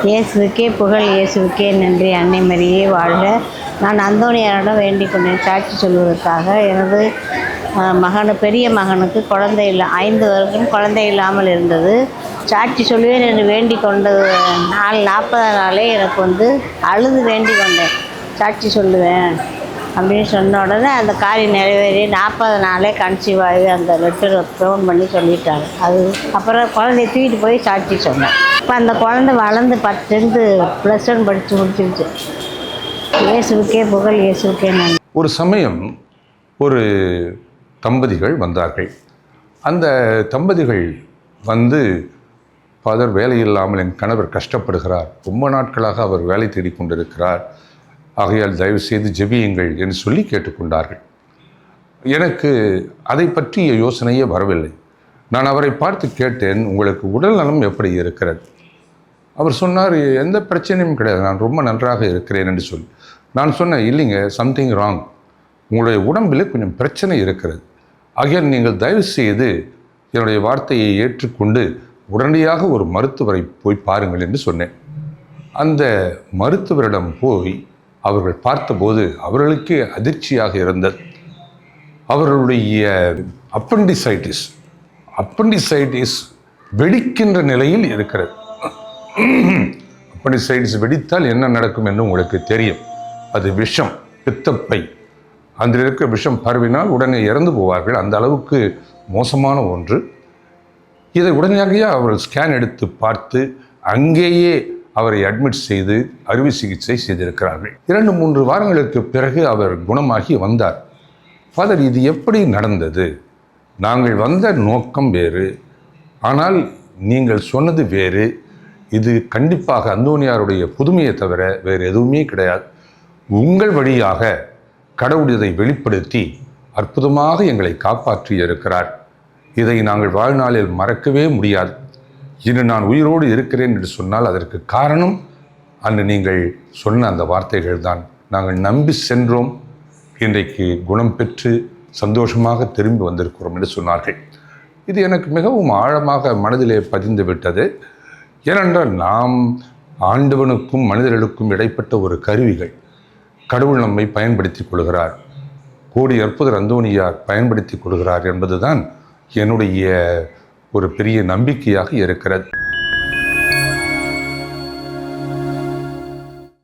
இயேசுவுக்கே புகழ், இயேசுவுக்கே நன்றி. அன்னை மரியே வாழ்க. நான் அந்தோணியாரிடம் வேண்டிக் கொண்டேன் சாட்சி சொல்வதற்காக. எனது பெரிய மகனுக்கு குழந்தை இல்லை, 5 வருடம் குழந்தை இல்லாமல் இருந்தது. சாட்சி சொல்லுவேன் என்று வேண்டிக் கொண்டது 40 நாளே எனக்கு அழுது வேண்டிக் கொண்டேன். சாட்சி சொல்லுவேன் அப்படின்னு சொன்ன உடனே அந்த காரியம் நிறைவேறி 40 நாளே கன்சீவ் ஆகி அந்த லெட்டர் ஃபோன் பண்ணி சொல்லிட்டாங்க. அப்புறம் குழந்தைய தூக்கிட்டு போய் சாட்சி சொன்னேன். இப்போ அந்த குழந்தை வளர்ந்து 10th +1 படித்து முடிச்சிருச்சு. இயேசுவுக்கே புகழ், இயேசுவுக்கே நன்றி. ஒரு சமயம் ஒரு தம்பதிகள் வந்தார்கள். அந்த தம்பதிகள் ஃபாதர் வேலை இல்லாமல் என் கணவர் கஷ்டப்படுகிறார், ரொம்ப நாட்களாக அவர் வேலை தேடிக்கொண்டிருக்கிறார், ஆகையால் தயவு செய்து ஜெபியுங்கள் என்று சொல்லி கேட்டுக்கொண்டார்கள். எனக்கு அதை பற்றிய யோசனையே வரவில்லை. நான் அவரை பார்த்து கேட்டேன், உங்களுக்கு உடல் நலம் எப்படி இருக்கிறது? அவர் சொன்னார், எந்த பிரச்சனையும் கிடையாது, நான் ரொம்ப நன்றாக இருக்கிறேன் என்று சொல்லி. நான் சொன்னேன், இல்லைங்க, சம்திங் ராங், உங்களுடைய உடம்பில் கொஞ்சம் பிரச்சனை இருக்கிறது, ஆகையால் நீங்கள் தயவு செய்து என்னுடைய வார்த்தையை ஏற்றுக்கொண்டு உடனடியாக ஒரு மருத்துவரை போய் பாருங்கள் என்று சொன்னேன். அந்த மருத்துவரிடம் போய் அவர்கள் பார்த்தபோது அவர்களுக்கே அதிர்ச்சியாக இருந்தது. அவர்களுடைய அப்பண்டிசைட்டிஸ் வெடிக்கின்ற நிலையில் இருக்கிறது. அப்பண்டிசைட்டிஸ் வெடித்தால் என்ன நடக்கும் என்று உங்களுக்கு தெரியும். அது விஷம், பித்தப்பை, அதில் இருக்கிற விஷம் பரவினால் உடனே இறந்து போவார்கள். அந்த அளவுக்கு மோசமான ஒன்று. இதை உடனடியாக அவர்கள் ஸ்கேன் எடுத்து பார்த்து அங்கேயே அவரை அட்மிட் செய்து அறுவை சிகிச்சை செய்திருக்கிறார்கள். 2-3 வாரங்களுக்கு பிறகு அவர் குணமாகி வந்தார். ஃபாதர், இது எப்படி நடந்தது? நாங்கள் வந்த நோக்கம் வேறு, ஆனால் நீங்கள் சொன்னது வேறு. இது கண்டிப்பாக அந்தோணியாருடைய புதுமையை தவிர வேறு எதுவுமே கிடையாது. உங்கள் வழியாக கடவுள் இதை வெளிப்படுத்தி அற்புதமாக எங்களை காப்பாற்றி இருக்கிறார். இதை நாங்கள் வாழ்நாளில் மறக்கவே முடியாது. இன்று நான் உயிரோடு இருக்கிறேன் என்று சொன்னால் அதற்கு காரணம் அன்று நீங்கள் சொன்ன அந்த வார்த்தைகள் தான். நாங்கள் நம்பி சென்றோம், இன்றைக்கு குணம் பெற்று சந்தோஷமாக திரும்பி வந்திருக்கிறோம் என்று சொன்னார்கள். இது எனக்கு மிகவும் ஆழமாக மனதிலே பதிந்து விட்டது. ஏனென்றால் நாம் ஆண்டவனுக்கும் மனிதர்களுக்கும் இடைப்பட்ட ஒரு கருவிகள். கடவுள் நம்மை பயன்படுத்தி கொள்கிறார், கோடி அற்புதர் அந்தோணியார் பயன்படுத்தி கொள்கிறார் என்பதுதான் என்னுடைய ஒரு பெரிய நம்பிக்கையாக இருக்கிறது.